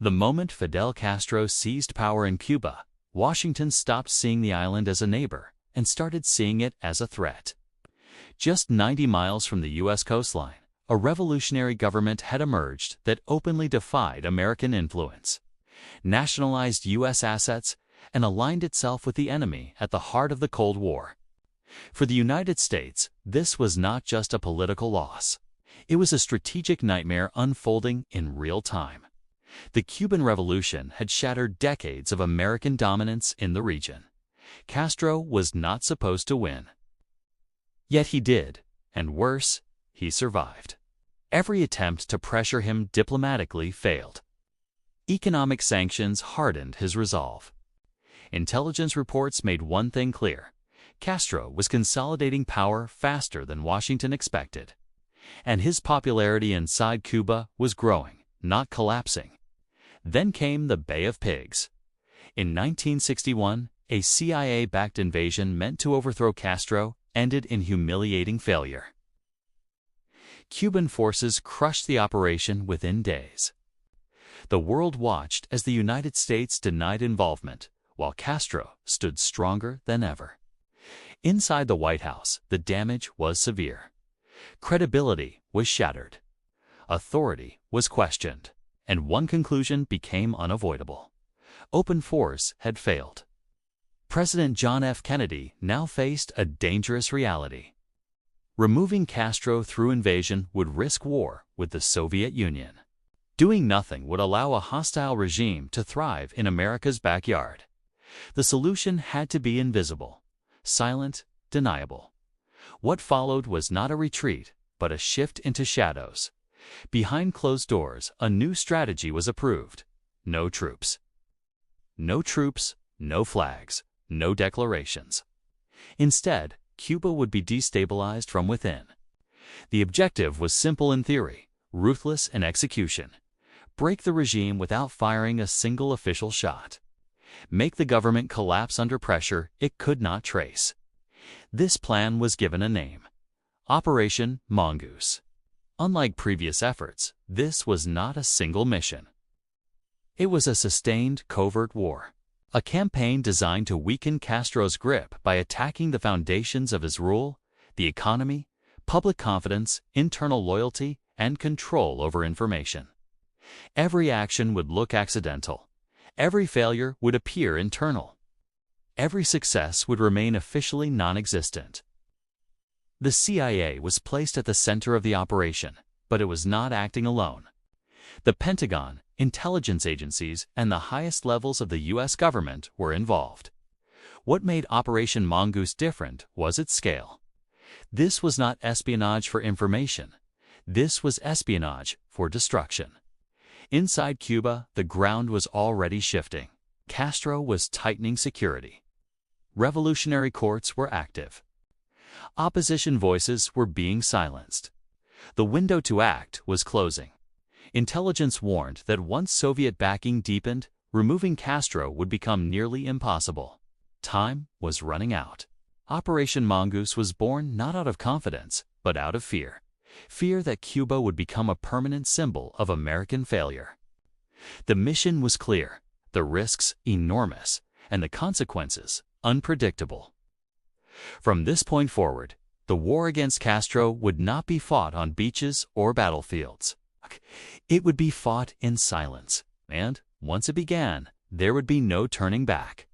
The moment Fidel Castro seized power in Cuba, Washington stopped seeing the island as a neighbor and started seeing it as a threat. Just 90 miles from the U.S. coastline, a revolutionary government had emerged that openly defied American influence, nationalized U.S. assets, and aligned itself with the enemy at the heart of the Cold War. For the United States, this was not just a political loss. It was a strategic nightmare unfolding in real time. The Cuban Revolution had shattered decades of American dominance in the region. Castro was not supposed to win. Yet he did, and worse, he survived. Every attempt to pressure him diplomatically failed. Economic sanctions hardened his resolve. Intelligence reports made one thing clear: Castro was consolidating power faster than Washington expected. And his popularity inside Cuba was growing, not collapsing. Then came the Bay of Pigs. In 1961, a CIA-backed invasion meant to overthrow Castro ended in humiliating failure. Cuban forces crushed the operation within days. The world watched as the United States denied involvement, while Castro stood stronger than ever. Inside the White House, the damage was severe. Credibility was shattered. Authority was questioned, and one conclusion became unavoidable: open force had failed. President John F. Kennedy now faced a dangerous reality. Removing Castro through invasion would risk war with the Soviet Union. Doing nothing would allow a hostile regime to thrive in America's backyard. The solution had to be invisible, silent, deniable. What followed was not a retreat, but a shift into shadows. Behind closed doors, a new strategy was approved: no troops. No troops, no flags, no declarations. Instead, Cuba would be destabilized from within. The objective was simple in theory, ruthless in execution: break the regime without firing a single official shot. Make the government collapse under pressure it could not trace. This plan was given a name: Operation Mongoose. Unlike previous efforts, this was not a single mission. It was a sustained covert war, a campaign designed to weaken Castro's grip by attacking the foundations of his rule: the economy, public confidence, internal loyalty, and control over information. Every action would look accidental. Every failure would appear internal. Every success would remain officially non-existent. The CIA was placed at the center of the operation, but it was not acting alone. The Pentagon, intelligence agencies, and the highest levels of the U.S. government were involved. What made Operation Mongoose different was its scale. This was not espionage for information. This was espionage for destruction. Inside Cuba, the ground was already shifting. Castro was tightening security. Revolutionary courts were active. Opposition voices were being silenced. The window to act was closing. Intelligence warned that once Soviet backing deepened, removing Castro would become nearly impossible. Time was running out. Operation Mongoose was born not out of confidence, but out of fear. Fear that Cuba would become a permanent symbol of American failure. The mission was clear, the risks enormous, and the consequences unpredictable. From this point forward, the war against Castro would not be fought on beaches or battlefields. It would be fought in silence, and once it began, there would be no turning back.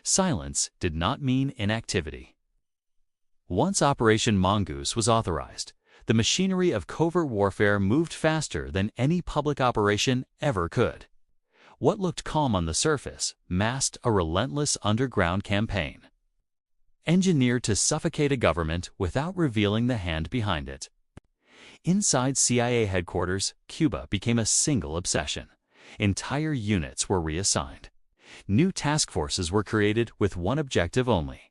Silence did not mean inactivity. Once Operation Mongoose was authorized, the machinery of covert warfare moved faster than any public operation ever could. What looked calm on the surface masked a relentless underground campaign, engineered to suffocate a government without revealing the hand behind it. Inside CIA headquarters, Cuba became a single obsession. Entire units were reassigned. New task forces were created with one objective only: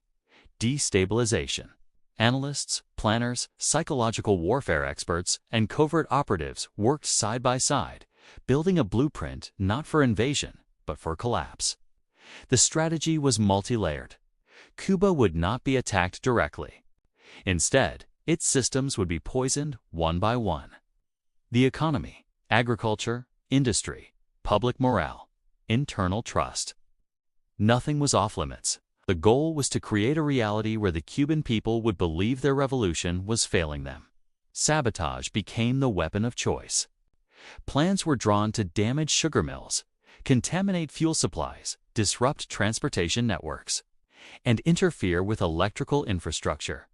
destabilization. Analysts, planners, psychological warfare experts, and covert operatives worked side by side, building a blueprint not for invasion, but for collapse. The strategy was multi-layered. Cuba would not be attacked directly. Instead, its systems would be poisoned one by one. The economy, agriculture, industry, public morale, internal trust. Nothing was off-limits. The goal was to create a reality where the Cuban people would believe their revolution was failing them. Sabotage became the weapon of choice. Plans were drawn to damage sugar mills, contaminate fuel supplies, disrupt transportation networks, and interfere with electrical infrastructure.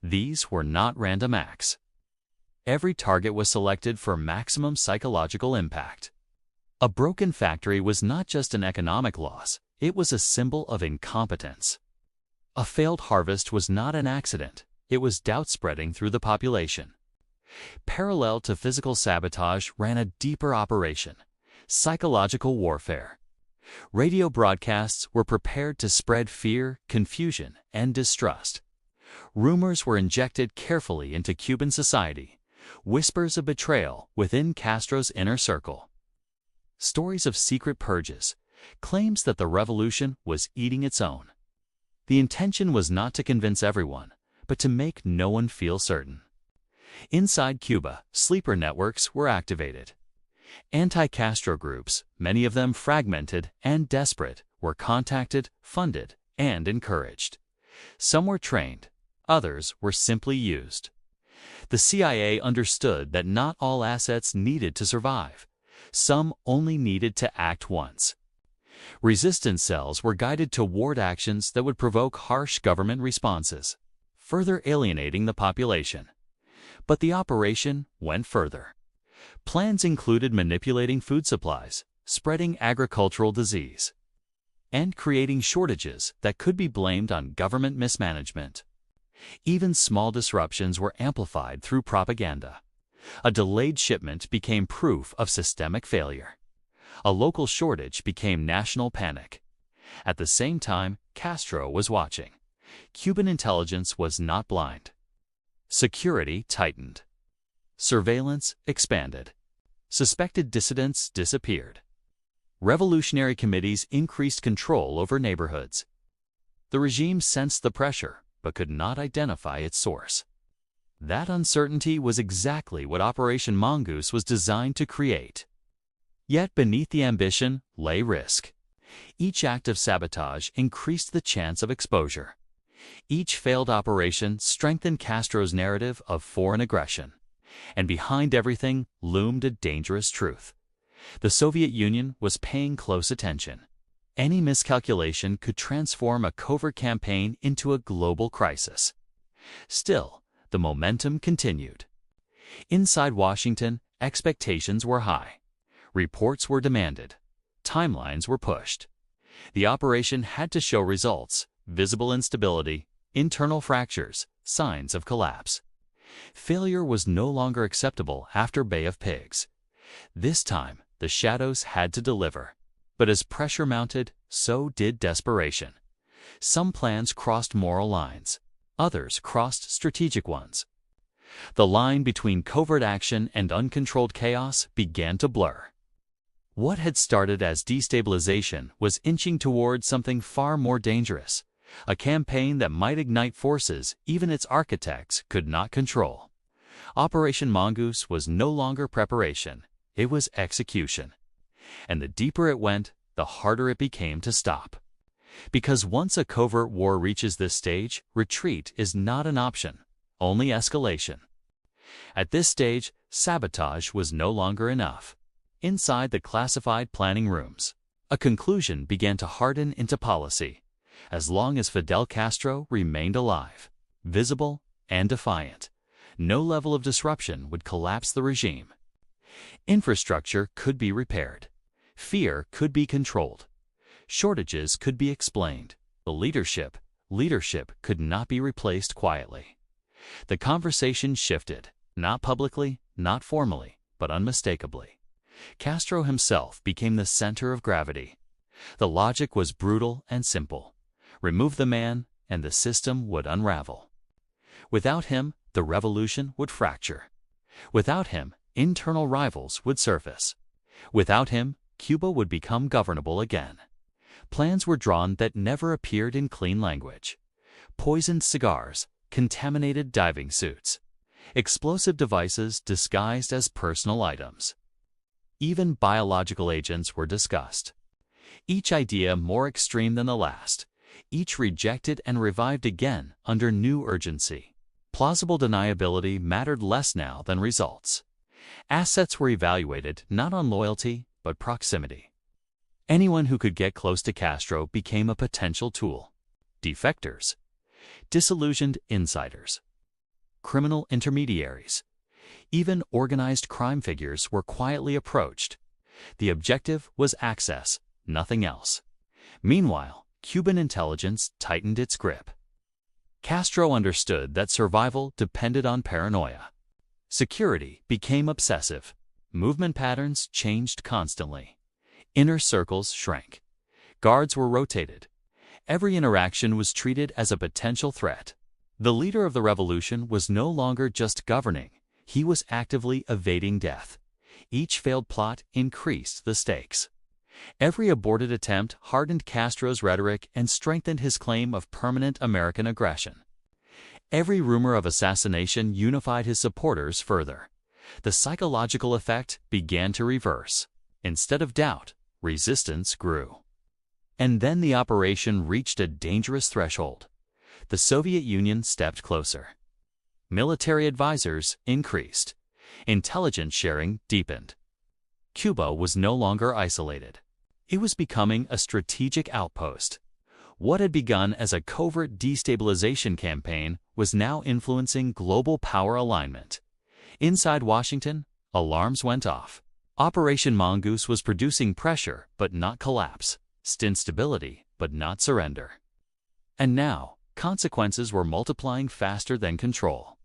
These were not random acts. Every target was selected for maximum psychological impact. A broken factory was not just an economic loss, it was a symbol of incompetence. A failed harvest was not an accident, it was doubt spreading through the population. Parallel to physical sabotage ran a deeper operation: psychological warfare. Radio broadcasts were prepared to spread fear, confusion, and distrust. Rumors were injected carefully into Cuban society, whispers of betrayal within Castro's inner circle. Stories of secret purges, claims that the revolution was eating its own. The intention was not to convince everyone, but to make no one feel certain. Inside Cuba, sleeper networks were activated. Anti-Castro groups, many of them fragmented and desperate, were contacted, funded, and encouraged. Some were trained, others were simply used. The CIA understood that not all assets needed to survive. Some only needed to act once. Resistance cells were guided toward actions that would provoke harsh government responses, further alienating the population. But the operation went further. Plans included manipulating food supplies, spreading agricultural disease, and creating shortages that could be blamed on government mismanagement. Even small disruptions were amplified through propaganda. A delayed shipment became proof of systemic failure. A local shortage became national panic. At the same time, Castro was watching. Cuban intelligence was not blind. Security tightened. Surveillance expanded. Suspected dissidents disappeared. Revolutionary committees increased control over neighborhoods. The regime sensed the pressure, but could not identify its source. That uncertainty was exactly what Operation Mongoose was designed to create. Yet beneath the ambition lay risk. Each act of sabotage increased the chance of exposure. Each failed operation strengthened Castro's narrative of foreign aggression. And behind everything loomed a dangerous truth. The Soviet Union was paying close attention. Any miscalculation could transform a covert campaign into a global crisis. Still, the momentum continued. Inside Washington, expectations were high. Reports were demanded. Timelines were pushed. The operation had to show results: visible instability, internal fractures, signs of collapse. Failure was no longer acceptable after Bay of Pigs. This time, the shadows had to deliver. But as pressure mounted, so did desperation. Some plans crossed moral lines. Others crossed strategic ones. The line between covert action and uncontrolled chaos began to blur. What had started as destabilization was inching toward something far more dangerous. A campaign that might ignite forces even its architects could not control. Operation Mongoose was no longer preparation, it was execution. And the deeper it went, the harder it became to stop. Because once a covert war reaches this stage, retreat is not an option, only escalation. At this stage, sabotage was no longer enough. Inside the classified planning rooms, a conclusion began to harden into policy. As long as Fidel Castro remained alive, visible and defiant, no level of disruption would collapse the regime. Infrastructure could be repaired. Fear could be controlled. Shortages could be explained. The leadership could not be replaced quietly. The conversation shifted, not publicly, not formally, but unmistakably. Castro himself became the center of gravity. The logic was brutal and simple. Remove the man, and the system would unravel. Without him, the revolution would fracture. Without him, internal rivals would surface. Without him, Cuba would become governable again. Plans were drawn that never appeared in clean language. Poisoned cigars, contaminated diving suits, explosive devices disguised as personal items. even biological agents were discussed. Each idea more extreme than the last, each rejected and revived again under new urgency. Plausible deniability mattered less now than results. Assets were evaluated not on loyalty, but proximity. Anyone who could get close to Castro became a potential tool. Defectors, disillusioned insiders, criminal intermediaries, even organized crime figures were quietly approached. The objective was access, nothing else. Meanwhile, Cuban intelligence tightened its grip. Castro understood that survival depended on paranoia. Security became obsessive. Movement patterns changed constantly. Inner circles shrank. Guards were rotated. Every interaction was treated as a potential threat. The leader of the revolution was no longer just governing, he was actively evading death. Each failed plot increased the stakes. Every aborted attempt hardened Castro's rhetoric and strengthened his claim of permanent American aggression. Every rumor of assassination unified his supporters further. The psychological effect began to reverse. Instead of doubt, resistance grew. And then the operation reached a dangerous threshold. The Soviet Union stepped closer. Military advisors increased. Intelligence sharing deepened. Cuba was no longer isolated. It was becoming a strategic outpost. What had begun as a covert destabilization campaign was now influencing global power alignment. Inside Washington, alarms went off. Operation Mongoose was producing pressure but not collapse, instability but not surrender. And now, consequences were multiplying faster than control.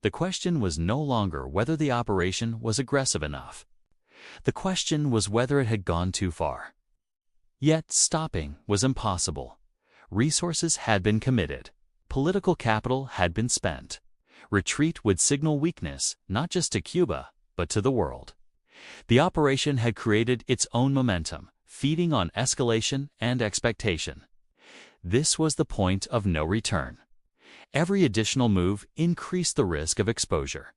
The question was no longer whether the operation was aggressive enough. The question was whether it had gone too far. Yet stopping was impossible. Resources had been committed. Political capital had been spent. Retreat would signal weakness not just to Cuba, but to the world. The operation had created its own momentum, feeding on escalation and expectation. This was the point of no return. Every additional move increased the risk of exposure.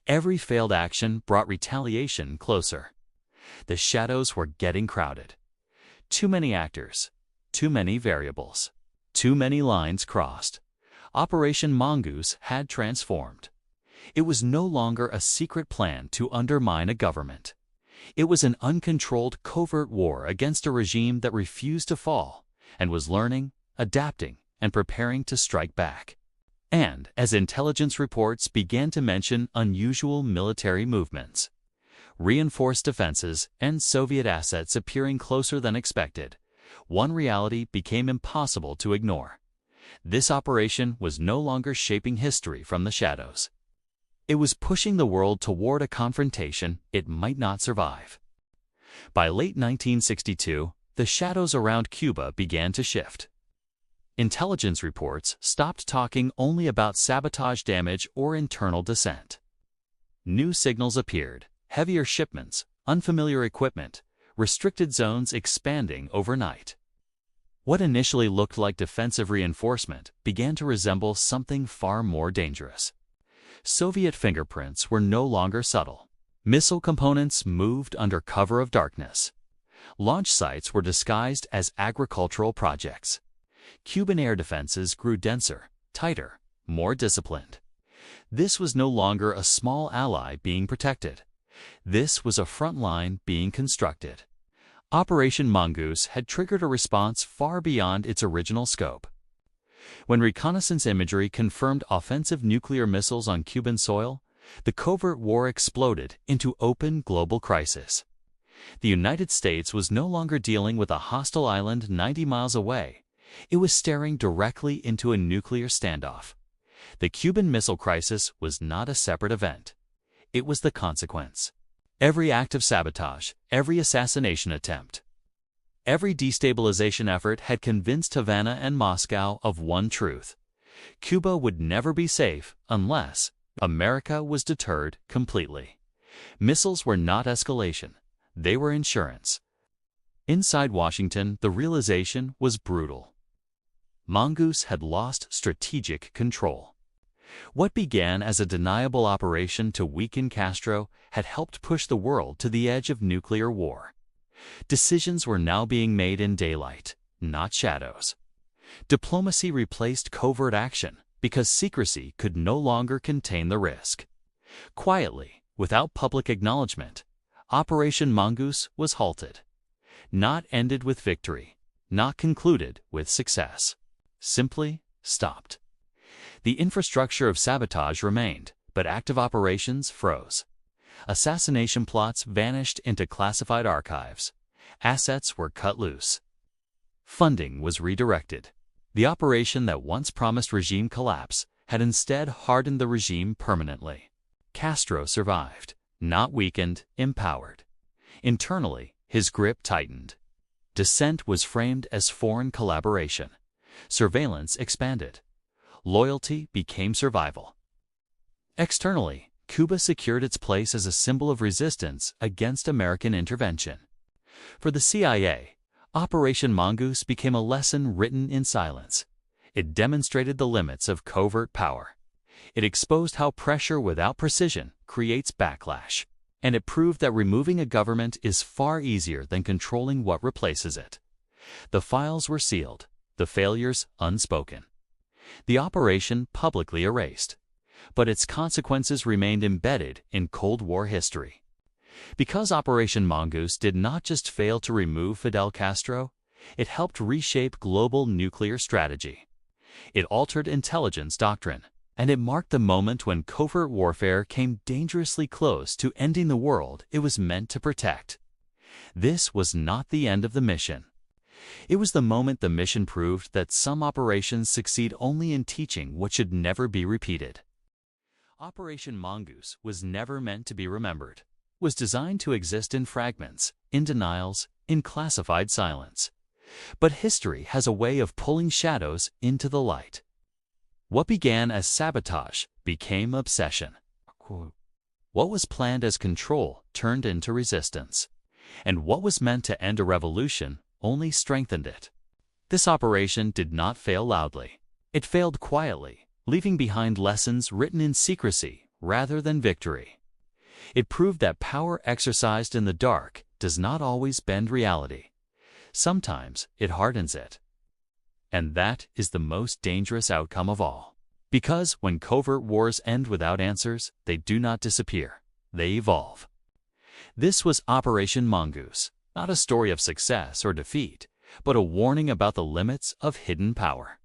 Every failed action brought retaliation closer. The shadows were getting crowded. Too many actors, too many variables, too many lines crossed. Operation Mongoose had transformed. It was no longer a secret plan to undermine a government. It was an uncontrolled covert war against a regime that refused to fall and was learning, adapting, and preparing to strike back. And as intelligence reports began to mention unusual military movements, reinforced defenses, and Soviet assets appearing closer than expected, one reality became impossible to ignore. This operation was no longer shaping history from the shadows. It was pushing the world toward a confrontation it might not survive. By late 1962, the shadows around Cuba began to shift. Intelligence reports stopped talking only about sabotage damage or internal dissent. New signals appeared, heavier shipments, unfamiliar equipment, restricted zones expanding overnight. What initially looked like defensive reinforcement began to resemble something far more dangerous. Soviet fingerprints were no longer subtle. Missile components moved under cover of darkness. Launch sites were disguised as agricultural projects. Cuban air defenses grew denser, tighter, more disciplined. This was no longer a small ally being protected. This was a front line being constructed. Operation Mongoose had triggered a response far beyond its original scope. When reconnaissance imagery confirmed offensive nuclear missiles on Cuban soil, the covert war exploded into open global crisis. The United States was no longer dealing with a hostile island 90 miles away. It was staring directly into a nuclear standoff. The Cuban Missile Crisis was not a separate event. It was the consequence. Every act of sabotage, every assassination attempt, every destabilization effort had convinced Havana and Moscow of one truth: Cuba would never be safe unless America was deterred completely. Missiles were not escalation. They were insurance. Inside Washington, the realization was brutal. Mongoose had lost strategic control. What began as a deniable operation to weaken Castro had helped push the world to the edge of nuclear war. Decisions were now being made in daylight, not shadows. Diplomacy replaced covert action because secrecy could no longer contain the risk. Quietly, without public acknowledgement, Operation Mongoose was halted. Not ended with victory, not concluded with success. Simply stopped. The infrastructure of sabotage remained, but active operations froze. Assassination plots vanished into classified archives. Assets were cut loose. Funding was redirected. The operation that once promised regime collapse had instead hardened the regime permanently. Castro survived, not weakened, empowered. Internally, his grip tightened. Dissent was framed as foreign collaboration. Surveillance expanded. Loyalty became survival. Externally, Cuba secured its place as a symbol of resistance against American intervention. For the CIA, Operation Mongoose became a lesson written in silence. It demonstrated the limits of covert power. It exposed how pressure without precision creates backlash. And it proved that removing a government is far easier than controlling what replaces it. The files were sealed, the failures unspoken. The operation publicly erased. But its consequences remained embedded in Cold War history. Because Operation Mongoose did not just fail to remove Fidel Castro, it helped reshape global nuclear strategy. It altered intelligence doctrine, and it marked the moment when covert warfare came dangerously close to ending the world it was meant to protect. This was not the end of the mission. It was the moment the mission proved that some operations succeed only in teaching what should never be repeated. Operation Mongoose was never meant to be remembered. Was designed to exist in fragments, in denials, in classified silence. But history has a way of pulling shadows into the light. What began as sabotage became obsession. What was planned as control turned into resistance. And what was meant to end a revolution only strengthened it. This operation did not fail loudly. It failed quietly, leaving behind lessons written in secrecy rather than victory. It proved that power exercised in the dark does not always bend reality. Sometimes it hardens it. And that is the most dangerous outcome of all. Because when covert wars end without answers, they do not disappear. They evolve. This was Operation Mongoose, not a story of success or defeat, but a warning about the limits of hidden power.